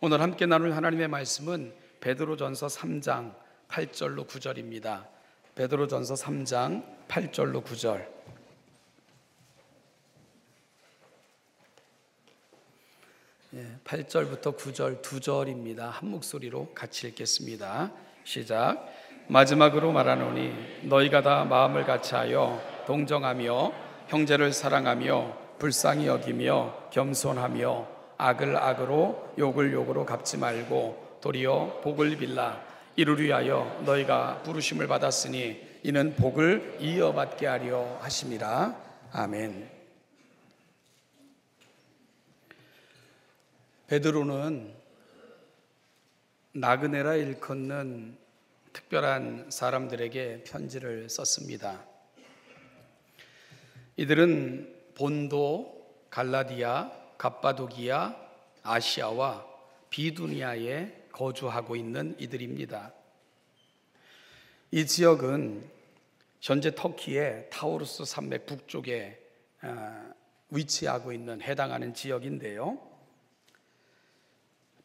오늘 함께 나눌 하나님의 말씀은 베드로전서 3장 8절로 9절입니다. 베드로전서 3장 8절로 9절. 8절부터 9절 두 절입니다. 한 목소리로 같이 읽겠습니다. 시작. 마지막으로 말하노니 너희가 다 마음을 같이하여 동정하며 형제를 사랑하며 불쌍히 여기며 겸손하며 악을 악으로 욕을 욕으로 갚지 말고 도리어 복을 빌라. 이를 위하여 너희가 부르심을 받았으니 이는 복을 이어받게 하려 하심이라. 아멘. 베드로는 나그네라 일컫는 특별한 사람들에게 편지를 썼습니다. 이들은 본도, 갈라디아, 갑바도기아, 아시아와 비두니아에 거주하고 있는 이들입니다. 이 지역은 현재 터키의 타우루스 산맥 북쪽에 위치하고 있는 해당하는 지역인데요.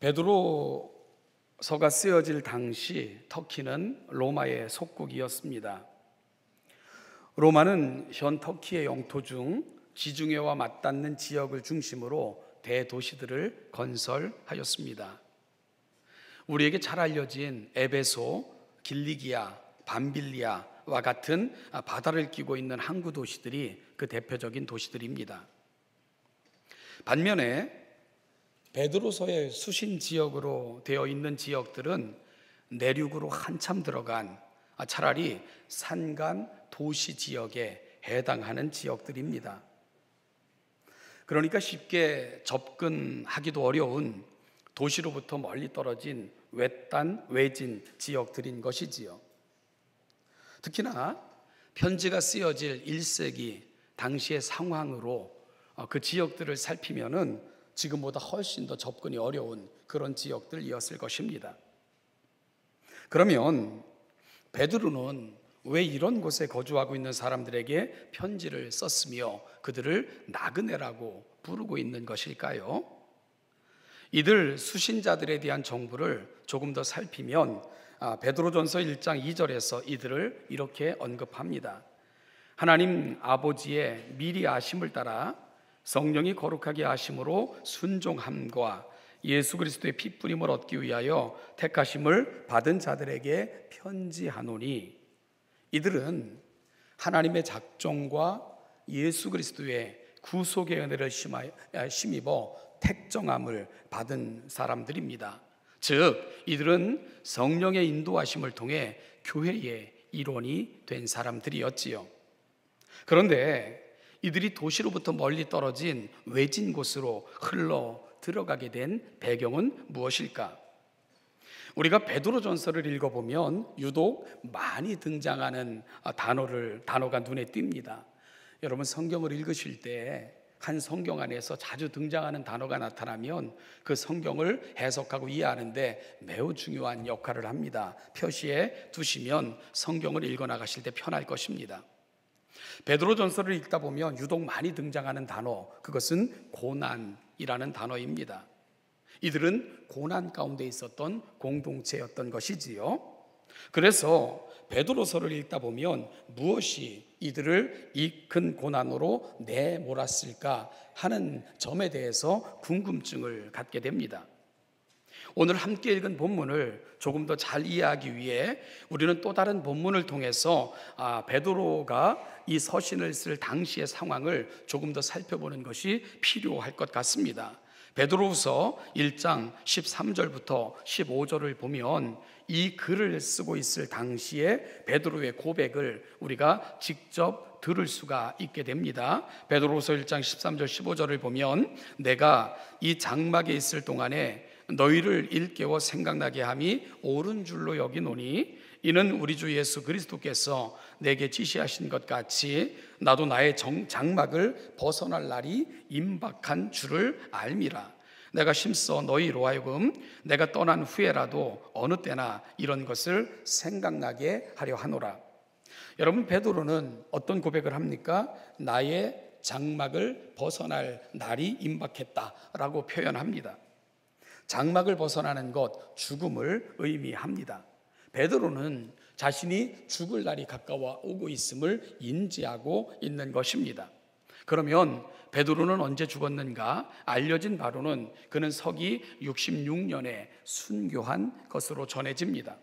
베드로서가 쓰여질 당시 터키는 로마의 속국이었습니다. 로마는 현 터키의 영토 중 지중해와 맞닿는 지역을 중심으로 대도시들을 건설하였습니다. 우리에게 잘 알려진 에베소, 길리기아, 밤빌리아와 같은 바다를 끼고 있는 항구 도시들이 그 대표적인 도시들입니다. 반면에 베드로서의 수신 지역으로 되어 있는 지역들은 내륙으로 한참 들어간 차라리 산간 도시 지역에 해당하는 지역들입니다. 그러니까 쉽게 접근하기도 어려운 도시로부터 멀리 떨어진 외딴 외진 지역들인 것이지요. 특히나 편지가 쓰여질 1세기 당시의 상황으로 그 지역들을 살피면은 지금보다 훨씬 더 접근이 어려운 그런 지역들이었을 것입니다. 그러면 베드로는 왜 이런 곳에 거주하고 있는 사람들에게 편지를 썼으며 그들을 나그네라고 부르고 있는 것일까요? 이들 수신자들에 대한 정보를 조금 더 살피면 베드로전서 1장 2절에서 이들을 이렇게 언급합니다. 하나님 아버지의 미리 아심을 따라 성령이 거룩하게 하심으로 순종함과 예수 그리스도의 핏부림을 얻기 위하여 택하심을 받은 자들에게 편지하노니, 이들은 하나님의 작정과 예수 그리스도의 구속의 은혜를 힘입어 택정함을 받은 사람들입니다. 즉 이들은 성령의 인도하심을 통해 교회의 일원이 된 사람들이었지요. 그런데 이들이 도시로부터 멀리 떨어진 외진 곳으로 흘러 들어가게 된 배경은 무엇일까? 우리가 베드로전서를 읽어보면 유독 많이 등장하는 단어가 눈에 띕니다. 여러분 성경을 읽으실 때 한 성경 안에서 자주 등장하는 단어가 나타나면 그 성경을 해석하고 이해하는데 매우 중요한 역할을 합니다. 표시에 두시면 성경을 읽어나가실 때 편할 것입니다. 베드로전서를 읽다 보면 유독 많이 등장하는 단어, 그것은 고난이라는 단어입니다. 이들은 고난 가운데 있었던 공동체였던 것이지요. 그래서 베드로서를 읽다 보면 무엇이 이들을 이 큰 고난으로 내몰았을까 하는 점에 대해서 궁금증을 갖게 됩니다. 오늘 함께 읽은 본문을 조금 더 잘 이해하기 위해 우리는 또 다른 본문을 통해서 베드로가 이 서신을 쓸 당시의 상황을 조금 더 살펴보는 것이 필요할 것 같습니다. 베드로후서 1장 13절부터 15절을 보면 이 글을 쓰고 있을 당시에 베드로의 고백을 우리가 직접 들을 수가 있게 됩니다. 베드로후서 1장 13절 15절을 보면 내가 이 장막에 있을 동안에 너희를 일깨워 생각나게 함이 옳은 줄로 여기노니 이는 우리 주 예수 그리스도께서 내게 지시하신 것 같이 나도 나의 장막을 벗어날 날이 임박한 줄을 알미라. 내가 심써 너희로 하여금 내가 떠난 후에라도 어느 때나 이런 것을 생각나게 하려 하노라. 여러분 베드로는 어떤 고백을 합니까? 나의 장막을 벗어날 날이 임박했다라고 표현합니다. 장막을 벗어나는 것, 죽음을 의미합니다. 베드로는 자신이 죽을 날이 가까워 오고 있음을 인지하고 있는 것입니다. 그러면 베드로는 언제 죽었는가? 알려진 바로는 그는 서기 66년에 순교한 것으로 전해집니다.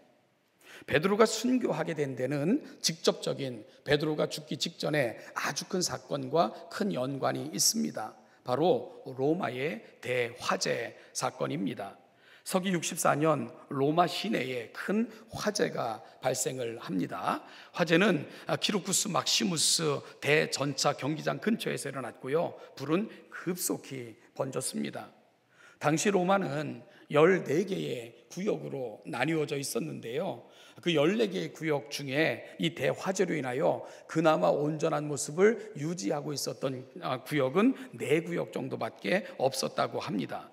베드로가 순교하게 된 데는 직접적인 베드로가 죽기 직전에 아주 큰 사건과 큰 연관이 있습니다. 바로 로마의 대화재 사건입니다. 서기 64년 로마 시내에 큰 화재가 발생을 합니다. 화재는 키루쿠스 막시무스 대전차 경기장 근처에서 일어났고요. 불은 급속히 번졌습니다. 당시 로마는 14개의 구역으로 나뉘어져 있었는데요. 그 14개의 구역 중에 이 대화재로 인하여 그나마 온전한 모습을 유지하고 있었던 구역은 4구역 정도밖에 없었다고 합니다.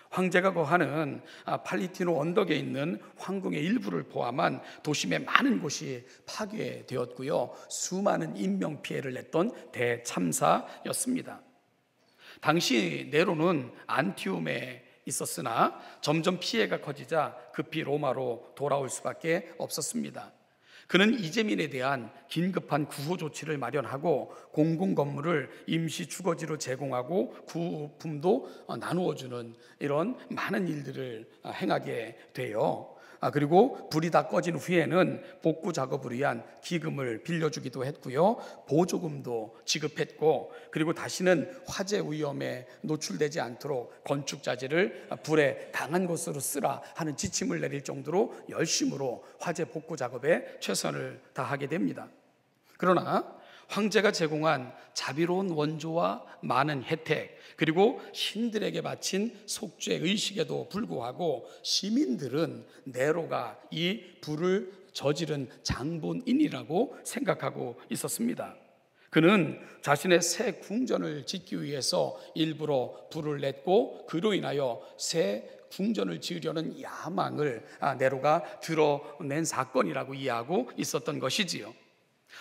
황제가 거하는 팔리티노 언덕에 있는 황궁의 일부를 포함한 도심의 많은 곳이 파괴되었고요. 수많은 인명피해를 냈던 대참사였습니다. 당시 네로는 안티움에 있었으나 점점 피해가 커지자 급히 로마로 돌아올 수밖에 없었습니다. 그는 이재민에 대한 긴급한 구호 조치를 마련하고 공공 건물을 임시 주거지로 제공하고 구품도 나누어주는 이런 많은 일들을 행하게 돼요. 그리고 불이 다 꺼진 후에는 복구 작업을 위한 기금을 빌려주기도 했고요. 보조금도 지급했고, 그리고 다시는 화재 위험에 노출되지 않도록 건축자재를 불에 강한 곳으로 쓰라 하는 지침을 내릴 정도로 열심으로 화재 복구 작업에 최선을 다하게 됩니다. 그러나 황제가 제공한 자비로운 원조와 많은 혜택, 그리고 신들에게 바친 속죄 의식에도 불구하고 시민들은 네로가 이 불을 저지른 장본인이라고 생각하고 있었습니다. 그는 자신의 새 궁전을 짓기 위해서 일부러 불을 냈고, 그로 인하여 새 궁전을 지으려는 야망을 네로가 드러낸 사건이라고 이해하고 있었던 것이지요.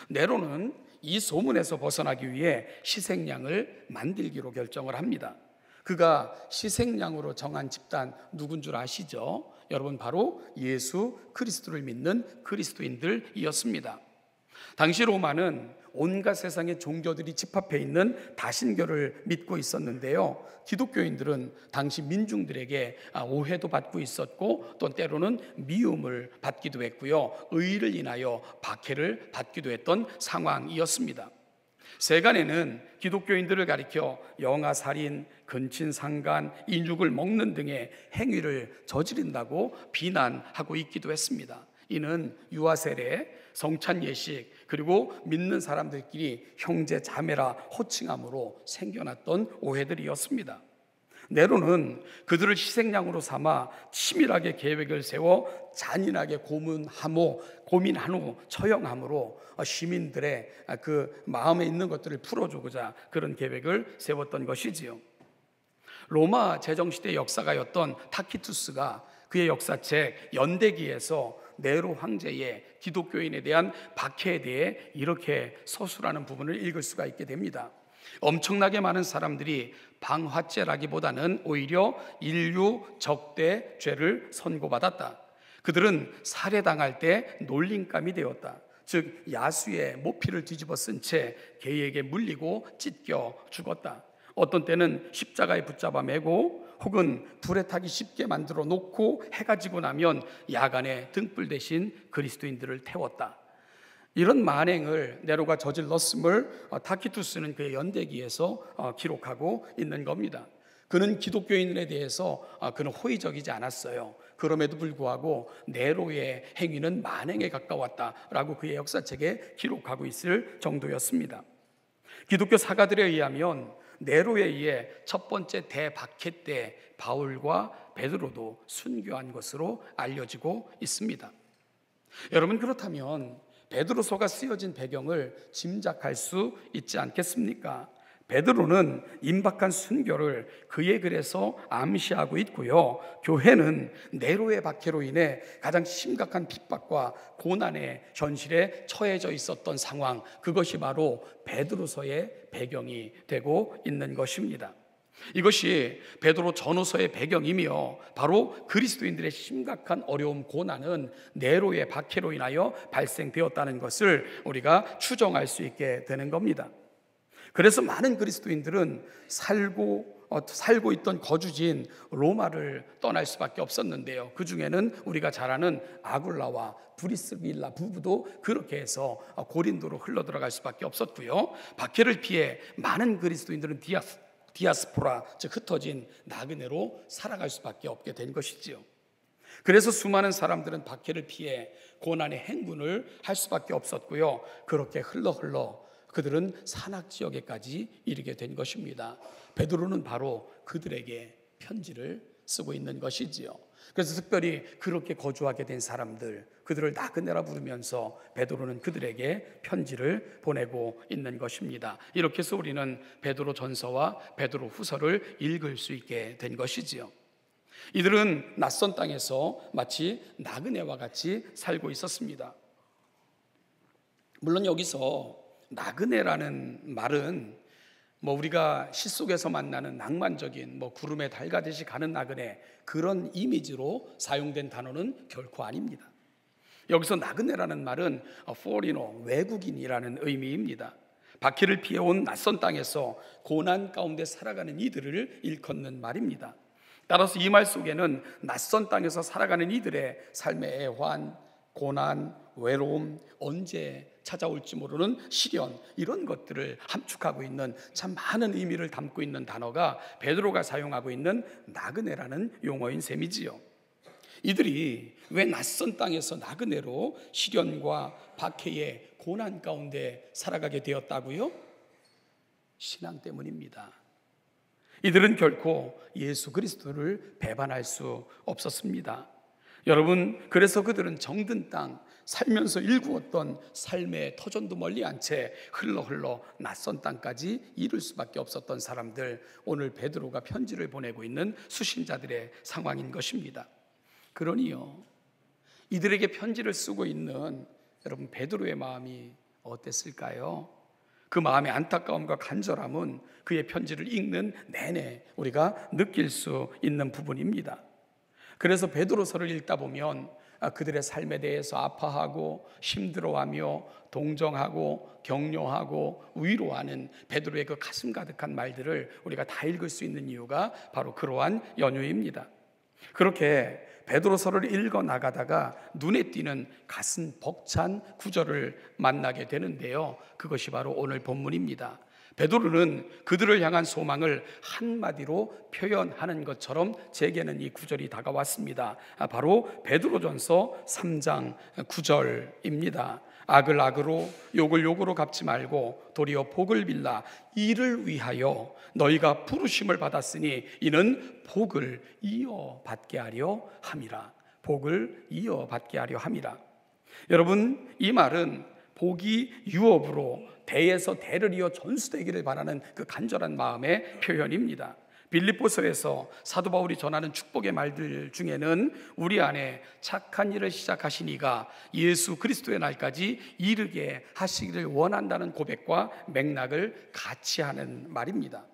네로는 이 소문에서 벗어나기 위해 희생양을 만들기로 결정을 합니다. 그가 희생양으로 정한 집단 누군 줄 아시죠? 여러분, 바로 예수 그리스도를 믿는 그리스도인들이었습니다. 당시 로마는 온갖 세상의 종교들이 집합해 있는 다신교를 믿고 있었는데요. 기독교인들은 당시 민중들에게 오해도 받고 있었고, 또 때로는 미움을 받기도 했고요. 의의를 인하여 박해를 받기도 했던 상황이었습니다. 세간에는 기독교인들을 가리켜 영아살인, 근친상간, 인육을 먹는 등의 행위를 저지른다고 비난하고 있기도 했습니다. 이는 유아세례, 성찬예식, 그리고 믿는 사람들끼리 형제 자매라 호칭함으로 생겨났던 오해들이었습니다. 네로는 그들을 희생양으로 삼아 치밀하게 계획을 세워 잔인하게 고민한 후 처형함으로 시민들의 그 마음에 있는 것들을 풀어주고자 그런 계획을 세웠던 것이지요. 로마 제정시대 역사가였던 타키투스가 그의 역사책 연대기에서 네로 황제의 기독교인에 대한 박해에 대해 이렇게 서술하는 부분을 읽을 수가 있게 됩니다. 엄청나게 많은 사람들이 방화죄라기보다는 오히려 인류 적대 죄를 선고받았다. 그들은 살해당할 때 놀림감이 되었다. 즉 야수의 모피를 뒤집어 쓴 채 개에게 물리고 찢겨 죽었다. 어떤 때는 십자가에 붙잡아 매고 혹은 불에 타기 쉽게 만들어 놓고 해가 지고 나면 야간에 등불 대신 그리스도인들을 태웠다. 이런 만행을 네로가 저질렀음을 타키투스는 그의 연대기에서 기록하고 있는 겁니다. 그는 기독교인에 대해서 그는 호의적이지 않았어요. 그럼에도 불구하고 네로의 행위는 만행에 가까웠다라고 그의 역사책에 기록하고 있을 정도였습니다. 기독교 사가들에 의하면 네로에 의해 첫 번째 대박해 때 바울과 베드로도 순교한 것으로 알려지고 있습니다. 여러분, 그렇다면 베드로서가 쓰여진 배경을 짐작할 수 있지 않겠습니까? 베드로는 임박한 순교를 그의 글에서 암시하고 있고요. 교회는 네로의 박해로 인해 가장 심각한 핍박과 고난의 현실에 처해져 있었던 상황, 그것이 바로 베드로서의 배경이 되고 있는 것입니다. 이것이 베드로 전후서의 배경이며 바로 그리스도인들의 심각한 어려움, 고난은 네로의 박해로 인하여 발생되었다는 것을 우리가 추정할 수 있게 되는 겁니다. 그래서 많은 그리스도인들은 살고 있던 거주지인 로마를 떠날 수밖에 없었는데요. 그 중에는 우리가 잘 아는 아굴라와 브리스빌라 부부도 그렇게 해서 고린도로 흘러 들어갈 수밖에 없었고요. 박해를 피해 많은 그리스도인들은 디아스포라, 즉 흩어진 나그네로 살아갈 수밖에 없게 된 것이지요. 그래서 수많은 사람들은 박해를 피해 고난의 행군을 할 수밖에 없었고요. 그렇게 흘러 그들은 산악 지역에까지 이르게 된 것입니다. 베드로는 바로 그들에게 편지를 쓰고 있는 것이지요. 그래서 특별히 그렇게 거주하게 된 사람들, 그들을 나그네라 부르면서 베드로는 그들에게 편지를 보내고 있는 것입니다. 이렇게 해서 우리는 베드로 전서와 베드로 후서를 읽을 수 있게 된 것이지요. 이들은 낯선 땅에서 마치 나그네와 같이 살고 있었습니다. 물론 여기서 나그네라는 말은 우리가 시 속에서 만나는 낭만적인 구름에 달 가듯이 가는 나그네, 그런 이미지로 사용된 단어는 결코 아닙니다. 여기서 나그네라는 말은 foreigner, 외국인이라는 의미입니다. 박해를 피해온 낯선 땅에서 고난 가운데 살아가는 이들을 일컫는 말입니다. 따라서 이 말 속에는 낯선 땅에서 살아가는 이들의 삶의 애환, 고난, 외로움, 언제 찾아올지 모르는 시련, 이런 것들을 함축하고 있는 참 많은 의미를 담고 있는 단어가 베드로가 사용하고 있는 나그네라는 용어인 셈이지요. 이들이 왜 낯선 땅에서 나그네로 시련과 박해의 고난 가운데 살아가게 되었다고요? 신앙 때문입니다. 이들은 결코 예수 그리스도를 배반할 수 없었습니다. 여러분, 그래서 그들은 정든 땅, 살면서 일구었던 삶의 터전도 멀리 한 채 흘러 낯선 땅까지 이룰 수밖에 없었던 사람들, 오늘 베드로가 편지를 보내고 있는 수신자들의 상황인 것입니다. 그러니요, 이들에게 편지를 쓰고 있는 여러분 베드로의 마음이 어땠을까요? 그 마음의 안타까움과 간절함은 그의 편지를 읽는 내내 우리가 느낄 수 있는 부분입니다. 그래서 베드로서를 읽다 보면 그들의 삶에 대해서 아파하고 힘들어하며 동정하고 격려하고 위로하는 베드로의 그 가슴 가득한 말들을 우리가 다 읽을 수 있는 이유가 바로 그러한 연유입니다. 그렇게 베드로서를 읽어 나가다가 눈에 띄는 가슴 벅찬 구절을 만나게 되는데요, 그것이 바로 오늘 본문입니다. 베드로는 그들을 향한 소망을 한마디로 표현하는 것처럼 제게는 이 구절이 다가왔습니다. 바로 베드로전서 3장 9절입니다. 악을 악으로 욕을 욕으로 갚지 말고 도리어 복을 빌라 이를 위하여 너희가 부르심을 받았으니 이는 복을 이어받게 하려 함이라. 복을 이어받게 하려 함이라. 여러분, 이 말은 복이 유업으로 대에서 대를 이어 전수되기를 바라는 그 간절한 마음의 표현입니다. 빌립보서에서 사도 바울이 전하는 축복의 말들 중에는 우리 안에 착한 일을 시작하신 이가 예수 그리스도의 날까지 이르게 하시기를 원한다는 고백과 맥락을 같이 하는 말입니다.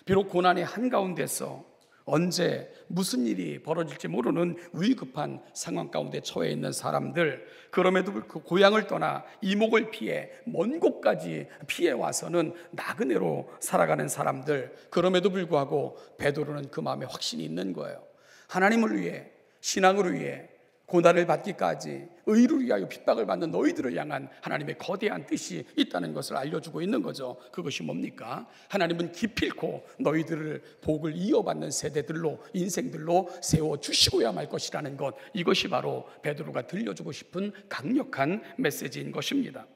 비록 고난의 한가운데서 언제 무슨 일이 벌어질지 모르는 위급한 상황 가운데 처해 있는 사람들, 그럼에도 그 고향을 떠나 이목을 피해 먼 곳까지 피해 와서는 나그네로 살아가는 사람들, 그럼에도 불구하고 베드로는 그 마음에 확신이 있는 거예요. 하나님을 위해, 신앙을 위해 고난을 받기까지 의를 위하여 핍박을 받는 너희들을 향한 하나님의 거대한 뜻이 있다는 것을 알려주고 있는 거죠. 그것이 뭡니까? 하나님은 기필코 너희들을 복을 이어받는 세대들로, 인생들로 세워주시고야 말 것이라는 것, 이것이 바로 베드로가 들려주고 싶은 강력한 메시지인 것입니다.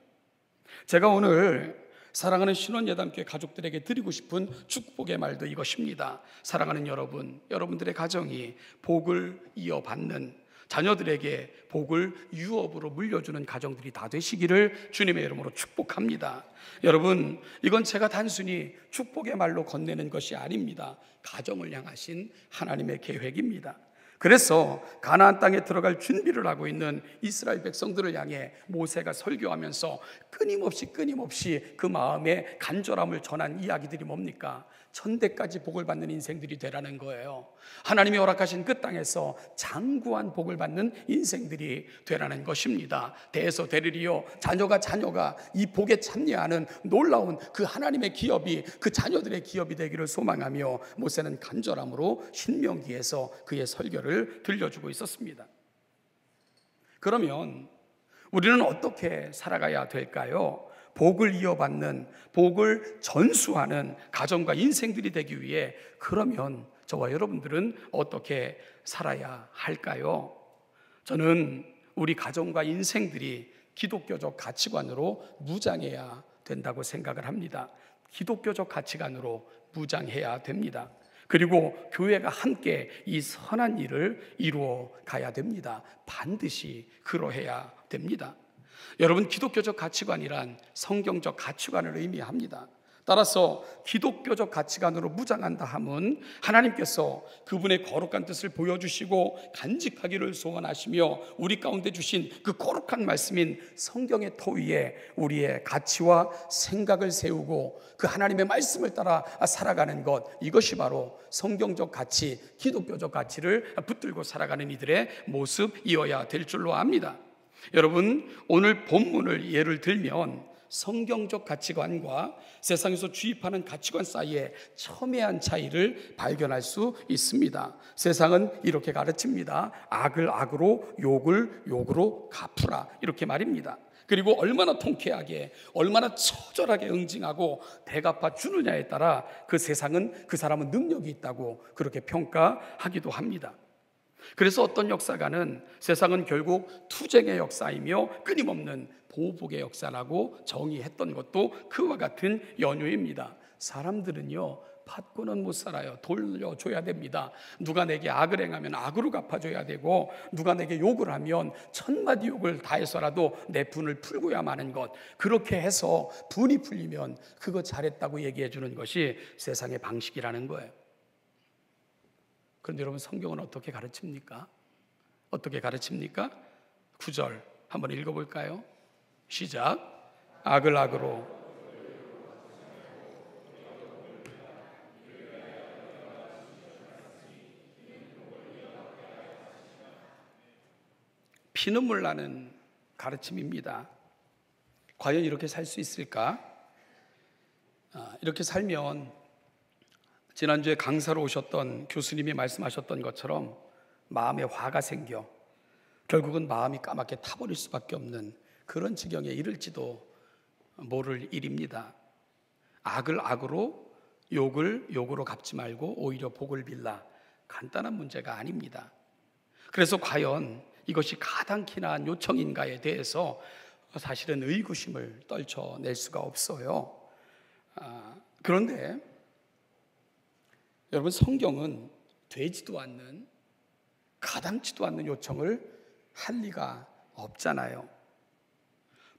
제가 오늘 사랑하는 신원예담교회 가족들에게 드리고 싶은 축복의 말도 이것입니다. 사랑하는 여러분, 여러분들의 가정이 복을 이어받는, 자녀들에게 복을 유업으로 물려주는 가정들이 다 되시기를 주님의 이름으로 축복합니다. 여러분, 이건 제가 단순히 축복의 말로 건네는 것이 아닙니다. 가정을 향하신 하나님의 계획입니다. 그래서 가나안 땅에 들어갈 준비를 하고 있는 이스라엘 백성들을 향해 모세가 설교하면서 끊임없이 그 마음의 간절함을 전한 이야기들이 뭡니까? 천대까지 복을 받는 인생들이 되라는 거예요. 하나님이 허락하신 그 땅에서 장구한 복을 받는 인생들이 되라는 것입니다. 대에서 대리리요, 자녀가 이 복에 참여하는 놀라운 그 하나님의 기업이 그 자녀들의 기업이 되기를 소망하며 모세는 간절함으로 신명기에서 그의 설교를 들려주고 있었습니다. 그러면 우리는 어떻게 살아가야 될까요? 복을 이어받는, 복을 전수하는 가정과 인생들이 되기 위해 그러면 저와 여러분들은 어떻게 살아야 할까요? 저는 우리 가정과 인생들이 기독교적 가치관으로 무장해야 된다고 생각을 합니다. 기독교적 가치관으로 무장해야 됩니다. 그리고 교회가 함께 이 선한 일을 이루어 가야 됩니다. 반드시 그러해야 됩니다. 여러분, 기독교적 가치관이란 성경적 가치관을 의미합니다. 따라서 기독교적 가치관으로 무장한다 함은 하나님께서 그분의 거룩한 뜻을 보여주시고 간직하기를 소원하시며 우리 가운데 주신 그 거룩한 말씀인 성경의 터 위에 우리의 가치와 생각을 세우고 그 하나님의 말씀을 따라 살아가는 것, 이것이 바로 성경적 가치, 기독교적 가치를 붙들고 살아가는 이들의 모습이어야 될 줄로 압니다. 여러분, 오늘 본문을 예를 들면 성경적 가치관과 세상에서 주입하는 가치관 사이에 첨예한 차이를 발견할 수 있습니다. 세상은 이렇게 가르칩니다. 악을 악으로, 욕을 욕으로 갚으라, 이렇게 말입니다. 그리고 얼마나 통쾌하게, 얼마나 처절하게 응징하고 대갚아 주느냐에 따라 그 세상은, 그 사람은 능력이 있다고 그렇게 평가하기도 합니다. 그래서 어떤 역사가는 세상은 결국 투쟁의 역사이며 끊임없는 보복의 역사라고 정의했던 것도 그와 같은 연유입니다. 사람들은요, 받고는 못 살아요. 돌려줘야 됩니다. 누가 내게 악을 행하면 악으로 갚아줘야 되고, 누가 내게 욕을 하면 1000마디 욕을 다해서라도 내 분을 풀고야만 하는 것, 그렇게 해서 분이 풀리면 그거 잘했다고 얘기해 주는 것이 세상의 방식이라는 거예요. 그런데 여러분, 성경은 어떻게 가르칩니까? 어떻게 가르칩니까? 9절 한번 읽어볼까요? 시작. 악을 악으로, 피눈물 나는 가르침입니다. 과연 이렇게 살 수 있을까? 이렇게 살면 지난주에 강사로 오셨던 교수님이 말씀하셨던 것처럼 마음에 화가 생겨 결국은 마음이 까맣게 타버릴 수밖에 없는 그런 지경에 이를지도 모를 일입니다. 악을 악으로, 욕을 욕으로 갚지 말고 오히려 복을 빌라, 간단한 문제가 아닙니다. 그래서 과연 이것이 가당키나 한 요청인가에 대해서 사실은 의구심을 떨쳐낼 수가 없어요. 그런데 여러분, 성경은 되지도 않는, 가당치도 않는 요청을 할 리가 없잖아요.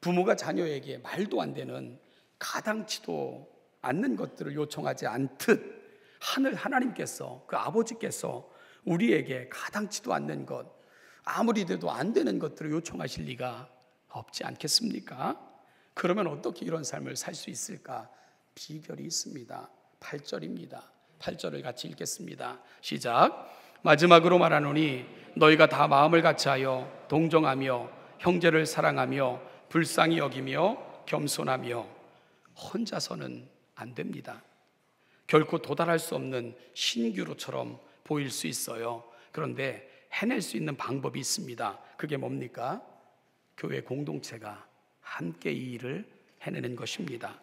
부모가 자녀에게 말도 안 되는, 가당치도 않는 것들을 요청하지 않듯 하늘 하나님께서, 그 아버지께서 우리에게 가당치도 않는 것, 아무리 돼도 안 되는 것들을 요청하실 리가 없지 않겠습니까? 그러면 어떻게 이런 삶을 살 수 있을까? 비결이 있습니다. 8절입니다. 8절을 같이 읽겠습니다. 시작. 마지막으로 말하노니 너희가 다 마음을 같이하여 동정하며 형제를 사랑하며 불쌍히 여기며 겸손하며. 혼자서는 안 됩니다. 결코 도달할 수 없는 신규로처럼 보일 수 있어요. 그런데 해낼 수 있는 방법이 있습니다. 그게 뭡니까? 교회 공동체가 함께 이 일을 해내는 것입니다.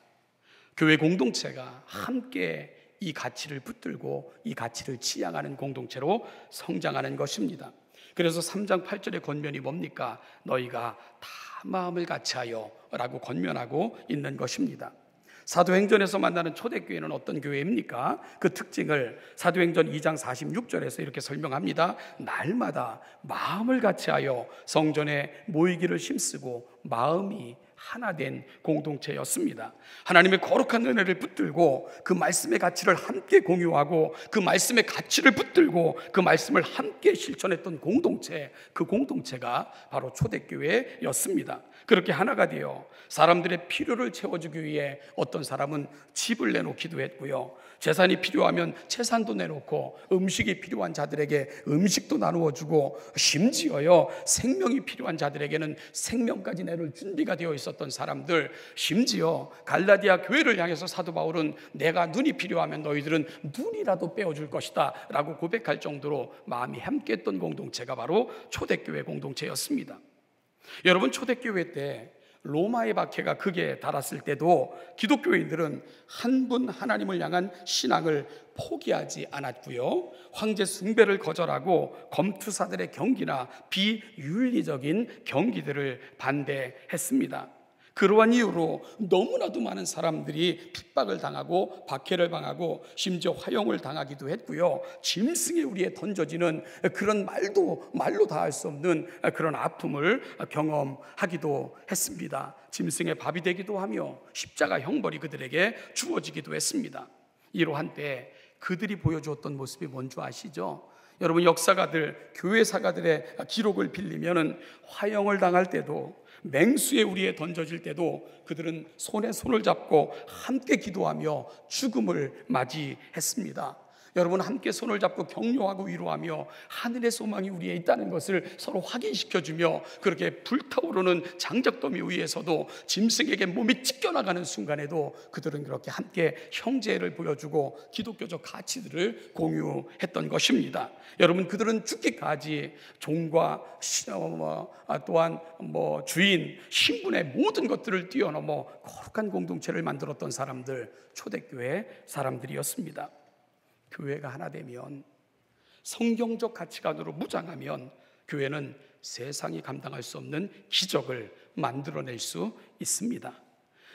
교회 공동체가 함께 이 가치를 붙들고 이 가치를 지향하는 공동체로 성장하는 것입니다. 그래서 3장 8절의 권면이 뭡니까? 너희가 다 마음을 같이하여 라고 권면하고 있는 것입니다. 사도행전에서 만나는 초대교회는 어떤 교회입니까? 그 특징을 사도행전 2장 46절에서 이렇게 설명합니다. 날마다 마음을 같이하여 성전에 모이기를 힘쓰고 마음이 하나 된 공동체였습니다. 하나님의 거룩한 은혜를 붙들고 그 말씀의 가치를 함께 공유하고 그 말씀의 가치를 붙들고 그 말씀을 함께 실천했던 공동체, 그 공동체가 바로 초대교회였습니다. 그렇게 하나가 되어 사람들의 필요를 채워주기 위해 어떤 사람은 집을 내놓기도 했고요, 재산이 필요하면 재산도 내놓고 음식이 필요한 자들에게 음식도 나누어 주고 심지어요 생명이 필요한 자들에게는 생명까지 내놓을 준비가 되어 있었던 사람들, 심지어 갈라디아 교회를 향해서 사도 바울은 내가 눈이 필요하면 너희들은 눈이라도 빼어줄 것이다 라고 고백할 정도로 마음이 함께했던 공동체가 바로 초대교회 공동체였습니다. 여러분, 초대교회 때 로마의 박해가 극에 달았을 때도 기독교인들은 한 분 하나님을 향한 신앙을 포기하지 않았고요, 황제 숭배를 거절하고 검투사들의 경기나 비윤리적인 경기들을 반대했습니다. 그러한 이유로 너무나도 많은 사람들이 핍박을 당하고 박해를 당하고 심지어 화형을 당하기도 했고요, 짐승의 우리에 던져지는 그런 말로 다 할 수 없는 그런 아픔을 경험하기도 했습니다. 짐승의 밥이 되기도 하며 십자가 형벌이 그들에게 주어지기도 했습니다. 이러한 때 그들이 보여주었던 모습이 뭔지 아시죠? 여러분, 역사가들, 교회사가들의 기록을 빌리면은 화형을 당할 때도, 맹수의 우리에 던져질 때도 그들은 손에 손을 잡고 함께 기도하며 죽음을 맞이했습니다. 여러분, 함께 손을 잡고 격려하고 위로하며 하늘의 소망이 우리에 있다는 것을 서로 확인시켜주며 그렇게 불타오르는 장작더미 위에서도 짐승에게 몸이 찢겨나가는 순간에도 그들은 그렇게 함께 형제를 보여주고 기독교적 가치들을 공유했던 것입니다. 여러분, 그들은 죽기까지 종과 또한 주인, 신분의 모든 것들을 뛰어넘어 거룩한 공동체를 만들었던 사람들, 초대교회 사람들이었습니다. 교회가 하나 되면, 성경적 가치관으로 무장하면 교회는 세상이 감당할 수 없는 기적을 만들어낼 수 있습니다.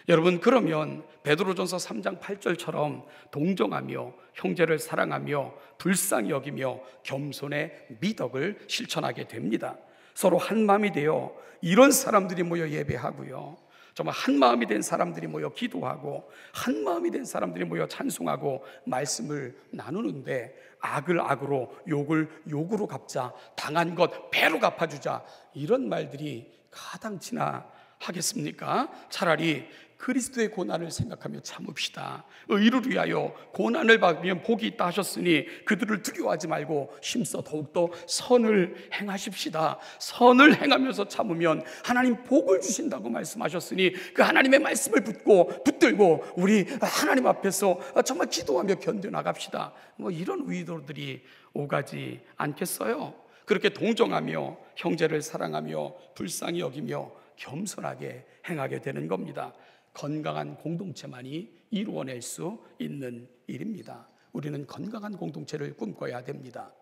여러분, 그러면 베드로전서 3장 8절처럼 동정하며 형제를 사랑하며 불쌍히 여기며 겸손의 미덕을 실천하게 됩니다. 서로 한 마음이 되어 이런 사람들이 모여 예배하고요, 정말 한 마음이 된 사람들이 모여 기도하고 한 마음이 된 사람들이 모여 찬송하고 말씀을 나누는데, 악을 악으로 욕을 욕으로 갚자, 당한 것 배로 갚아주자, 이런 말들이 가당치나 하겠습니까? 차라리 그리스도의 고난을 생각하며 참읍시다. 의를 위하여 고난을 받으면 복이 있다 하셨으니 그들을 두려워하지 말고 힘써 더욱더 선을 행하십시다. 선을 행하면서 참으면 하나님 복을 주신다고 말씀하셨으니 그 하나님의 말씀을 붙들고 우리 하나님 앞에서 정말 기도하며 견뎌나갑시다. 이런 의도들이 오가지 않겠어요? 그렇게 동정하며 형제를 사랑하며 불쌍히 여기며 겸손하게 행하게 되는 겁니다. 건강한 공동체만이 이루어낼 수 있는 일입니다. 우리는 건강한 공동체를 꿈꿔야 됩니다.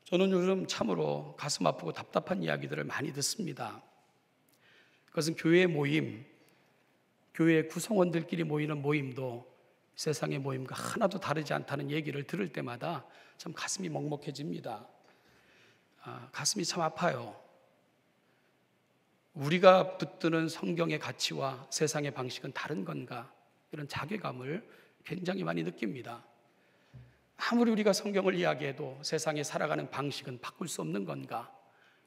저는 요즘 참으로 가슴 아프고 답답한 이야기들을 많이 듣습니다. 그것은 교회 모임, 교회 구성원들끼리 모이는 모임도 세상의 모임과 하나도 다르지 않다는 얘기를 들을 때마다 참 가슴이 먹먹해집니다. 가슴이 참 아파요. 우리가 붙드는 성경의 가치와 세상의 방식은 다른 건가? 이런 자괴감을 굉장히 많이 느낍니다. 아무리 우리가 성경을 이야기해도 세상에 살아가는 방식은 바꿀 수 없는 건가?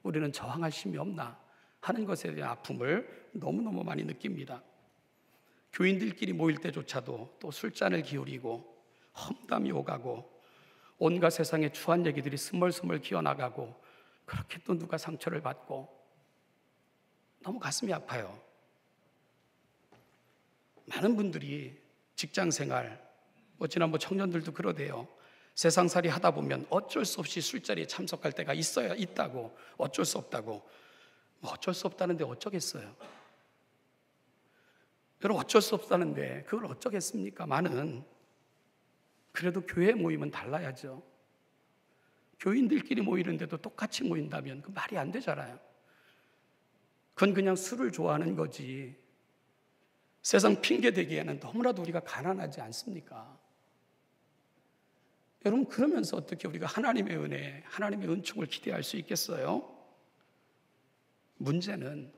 우리는 저항할 힘이 없나? 하는 것에 대한 아픔을 너무너무 많이 느낍니다. 교인들끼리 모일 때조차도 또 술잔을 기울이고 험담이 오가고 온갖 세상의 추한 얘기들이 스멀스멀 기어나가고, 그렇게 또 누가 상처를 받고, 너무 가슴이 아파요. 많은 분들이 직장생활, 지난번 청년들도 그러대요. 세상살이 하다 보면 어쩔 수 없이 술자리에 참석할 때가 있다고, 어쩔 수 없다고. 어쩔 수 없다는데 어쩌겠어요? 여러분, 어쩔 수 없다는데 그걸 어쩌겠습니까? 많은. 그래도 교회 모임은 달라야죠. 교인들끼리 모이는데도 똑같이 모인다면 그 말이 안 되잖아요. 그건 그냥 술을 좋아하는 거지. 세상 핑계 대기에는 너무나도 우리가 가난하지 않습니까? 여러분, 그러면서 어떻게 우리가 하나님의 은혜, 하나님의 은총을 기대할 수 있겠어요? 문제는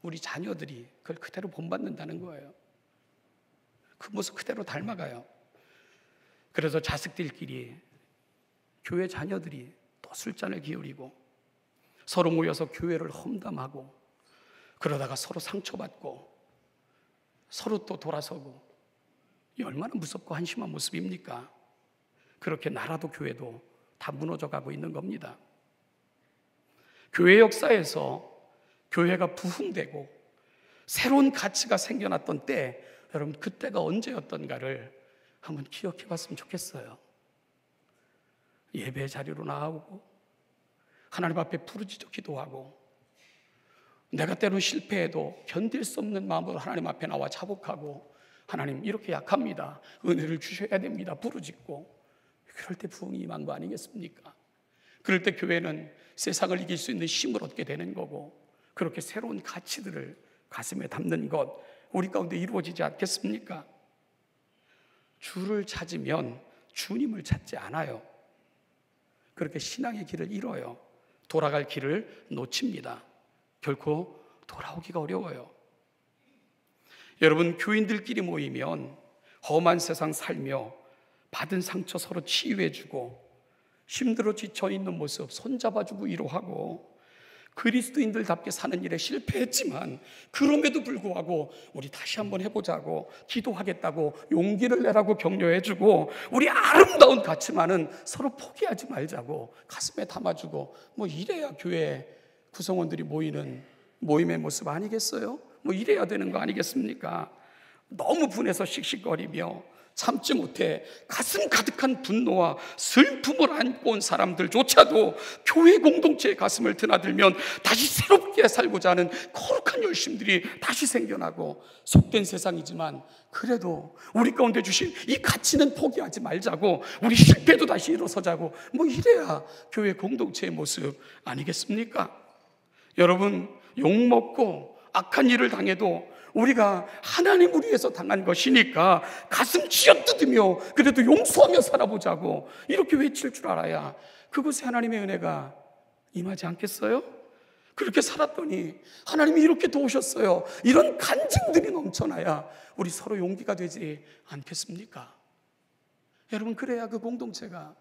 우리 자녀들이 그걸 그대로 본받는다는 거예요. 그 모습 그대로 닮아가요. 그래서 자식들끼리, 교회 자녀들이 또 술잔을 기울이고 서로 모여서 교회를 험담하고, 그러다가 서로 상처받고 서로 또 돌아서고, 이 얼마나 무섭고 한심한 모습입니까? 그렇게 나라도 교회도 다 무너져 가고 있는 겁니다. 교회 역사에서 교회가 부흥되고 새로운 가치가 생겨났던 때, 여러분 그때가 언제였던가를 한번 기억해 봤으면 좋겠어요. 예배 자리로 나오고 하나님 앞에 부르짖어 기도하고, 내가 때론 실패해도 견딜 수 없는 마음으로 하나님 앞에 나와 자복하고, 하나님 이렇게 약합니다, 은혜를 주셔야 됩니다 부르짖고, 그럴 때 부흥이 임한 거 아니겠습니까? 그럴 때 교회는 세상을 이길 수 있는 힘을 얻게 되는 거고, 그렇게 새로운 가치들을 가슴에 담는 것 우리 가운데 이루어지지 않겠습니까? 주를 찾으면 주님을 찾지 않아요. 그렇게 신앙의 길을 잃어요. 돌아갈 길을 놓칩니다. 결코 돌아오기가 어려워요. 여러분, 교인들끼리 모이면 험한 세상 살며 받은 상처 서로 치유해주고, 힘들어 지쳐있는 모습 손잡아주고 위로하고, 그리스도인들답게 사는 일에 실패했지만 그럼에도 불구하고 우리 다시 한번 해보자고 기도하겠다고 용기를 내라고 격려해주고, 우리 아름다운 가치만은 서로 포기하지 말자고 가슴에 담아주고, 이래야 교회 구성원들이 모이는 모임의 모습 아니겠어요? 이래야 되는 거 아니겠습니까? 너무 분해서 씩씩거리며 참지 못해 가슴 가득한 분노와 슬픔을 안고 온 사람들조차도 교회 공동체의 가슴을 드나들면 다시 새롭게 살고자 하는 거룩한 열심들이 다시 생겨나고, 속된 세상이지만 그래도 우리 가운데 주신 이 가치는 포기하지 말자고, 우리 실패도 다시 일어서자고, 이래야 교회 공동체의 모습 아니겠습니까? 여러분, 욕먹고 악한 일을 당해도 우리가 하나님을 위해서 당한 것이니까 가슴 쥐어뜯으며 그래도 용서하며 살아보자고 이렇게 외칠 줄 알아야 그곳에 하나님의 은혜가 임하지 않겠어요? 그렇게 살았더니 하나님이 이렇게 도우셨어요, 이런 간증들이 넘쳐나야 우리 서로 용기가 되지 않겠습니까? 여러분, 그래야 그 공동체가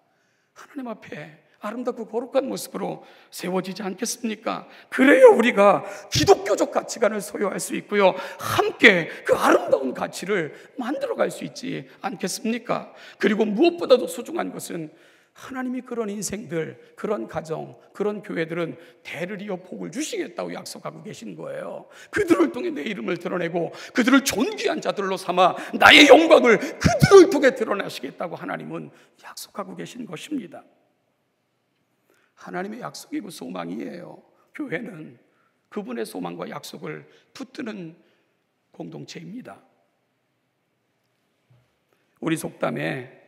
하나님 앞에 아름답고 거룩한 모습으로 세워지지 않겠습니까? 그래야 우리가 기독교적 가치관을 소유할 수 있고요, 함께 그 아름다운 가치를 만들어갈 수 있지 않겠습니까? 그리고 무엇보다도 소중한 것은 하나님이 그런 인생들, 그런 가정, 그런 교회들은 대를 이어 복을 주시겠다고 약속하고 계신 거예요. 그들을 통해 내 이름을 드러내고 그들을 존귀한 자들로 삼아 나의 영광을 그들을 통해 드러내시겠다고 하나님은 약속하고 계신 것입니다. 하나님의 약속이고 소망이에요. 교회는 그분의 소망과 약속을 붙드는 공동체입니다. 우리 속담에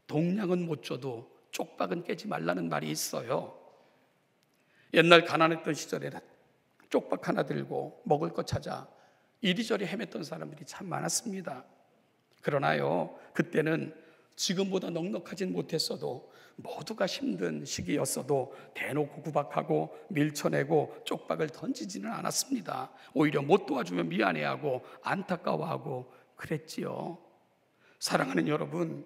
동량은 못 줘도 쪽박은 깨지 말라는 말이 있어요. 옛날 가난했던 시절에는 쪽박 하나 들고 먹을 것 찾아 이리저리 헤맸던 사람들이 참 많았습니다. 그러나요, 그때는 지금보다 넉넉하진 못했어도 모두가 힘든 시기였어도 대놓고 구박하고 밀쳐내고 쪽박을 던지지는 않았습니다. 오히려 못 도와주면 미안해하고 안타까워하고 그랬지요. 사랑하는 여러분,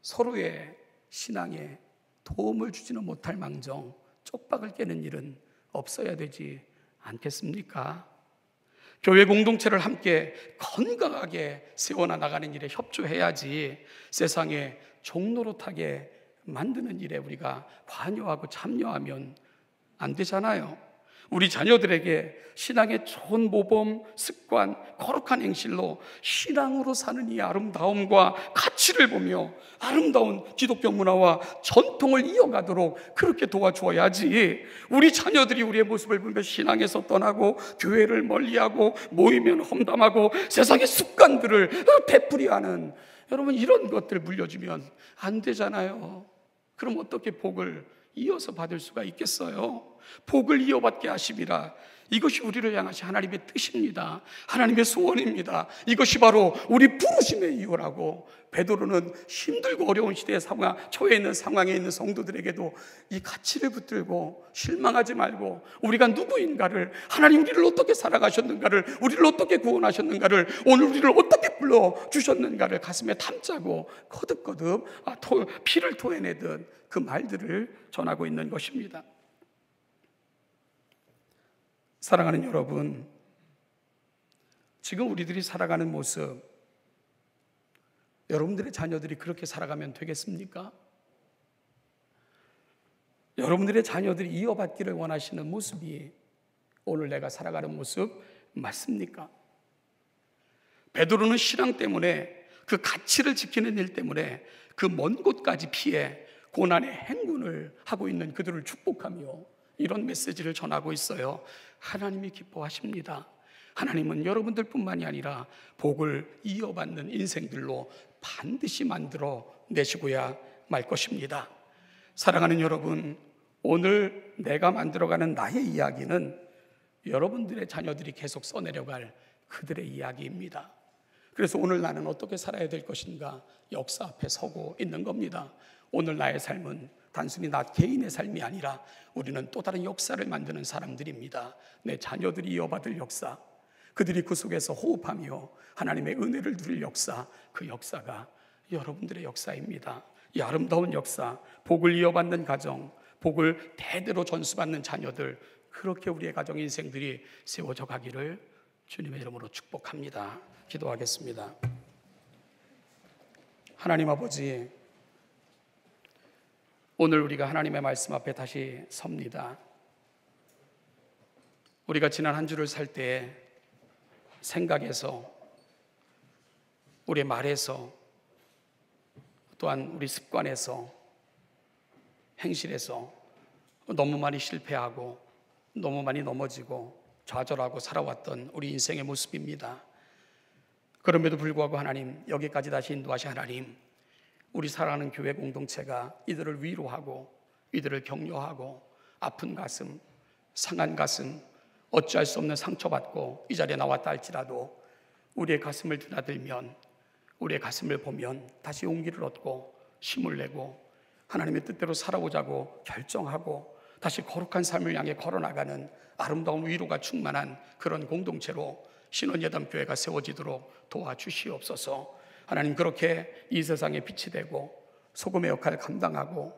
서로의 신앙에 도움을 주지는 못할 망정 쪽박을 깨는 일은 없어야 되지 않겠습니까? 교회 공동체를 함께 건강하게 세워나가는 일에 협조해야지 세상에 종노릇하게 만드는 일에 우리가 관여하고 참여하면 안 되잖아요. 우리 자녀들에게 신앙의 좋은 모범, 습관, 거룩한 행실로 신앙으로 사는 이 아름다움과 가치를 보며 아름다운 기독교 문화와 전통을 이어가도록 그렇게 도와주어야지, 우리 자녀들이 우리의 모습을 보며 신앙에서 떠나고 교회를 멀리하고 모이면 험담하고 세상의 습관들을 되풀이하는, 여러분 이런 것들 물려주면 안 되잖아요. 그럼 어떻게 복을 이어서 받을 수가 있겠어요? 복을 이어받게 하심이라. 이것이 우리를 향하신 하나님의 뜻입니다. 하나님의 소원입니다. 이것이 바로 우리 부르심의 이유라고 베드로는 힘들고 어려운 시대에 처해 있는 상황에 있는 성도들에게도 이 가치를 붙들고 실망하지 말고, 우리가 누구인가를, 하나님 우리를 어떻게 살아가셨는가를, 우리를 어떻게 구원하셨는가를, 오늘 우리를 어떻게 불러주셨는가를 가슴에 담자고 거듭거듭 피를 토해내듯 그 말들을 전하고 있는 것입니다. 사랑하는 여러분, 지금 우리들이 살아가는 모습, 여러분들의 자녀들이 그렇게 살아가면 되겠습니까? 여러분들의 자녀들이 이어받기를 원하시는 모습이 오늘 내가 살아가는 모습 맞습니까? 베드로는 신앙 때문에, 그 가치를 지키는 일 때문에 그 먼 곳까지 피해 고난의 행군을 하고 있는 그들을 축복하며 이런 메시지를 전하고 있어요. 하나님이 기뻐하십니다. 하나님은 여러분들 뿐만이 아니라 복을 이어받는 인생들로 반드시 만들어 내시고야 말 것입니다. 사랑하는 여러분, 오늘 내가 만들어가는 나의 이야기는 여러분들의 자녀들이 계속 써내려갈 그들의 이야기입니다. 그래서 오늘 나는 어떻게 살아야 될 것인가 역사 앞에 서고 있는 겁니다. 오늘 나의 삶은 단순히 나 개인의 삶이 아니라 우리는 또 다른 역사를 만드는 사람들입니다. 내 자녀들이 이어받을 역사, 그들이 그 속에서 호흡하며 하나님의 은혜를 누릴 역사, 그 역사가 여러분들의 역사입니다. 이 아름다운 역사, 복을 이어받는 가정, 복을 대대로 전수받는 자녀들, 그렇게 우리의 가정 인생들이 세워져 가기를 주님의 이름으로 축복합니다. 기도하겠습니다. 하나님 아버지, 오늘 우리가 하나님의 말씀 앞에 다시 섭니다. 우리가 지난 한 주를 살 때 생각에서, 우리의 말에서, 또한 우리 습관에서, 행실에서 너무 많이 실패하고 너무 많이 넘어지고 좌절하고 살아왔던 우리 인생의 모습입니다. 그럼에도 불구하고 하나님, 여기까지 다시 인도하신 하나님, 우리 사랑하는 교회 공동체가 이들을 위로하고 이들을 격려하고 아픈 가슴, 상한 가슴, 어찌할 수 없는 상처받고 이 자리에 나왔다 할지라도 우리의 가슴을 드나들면, 우리의 가슴을 보면 다시 용기를 얻고 힘을 내고 하나님의 뜻대로 살아오자고 결정하고 다시 거룩한 삶을 향해 걸어나가는 아름다운 위로가 충만한 그런 공동체로 신원예담교회가 세워지도록 도와주시옵소서. 하나님, 그렇게 이 세상에 빛이 되고 소금의 역할을 감당하고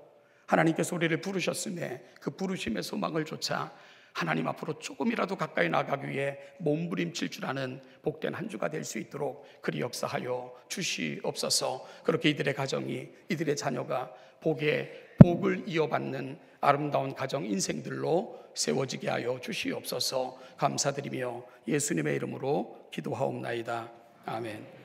하나님께서 우리를 부르셨음에 그 부르심의 소망을 좇아 하나님 앞으로 조금이라도 가까이 나가기 위해 몸부림칠 줄 아는 복된 한 주가 될 수 있도록 그리 역사하여 주시옵소서. 그렇게 이들의 가정이, 이들의 자녀가 복을 이어받는 아름다운 가정 인생들로 세워지게 하여 주시옵소서. 감사드리며 예수님의 이름으로 기도하옵나이다. 아멘.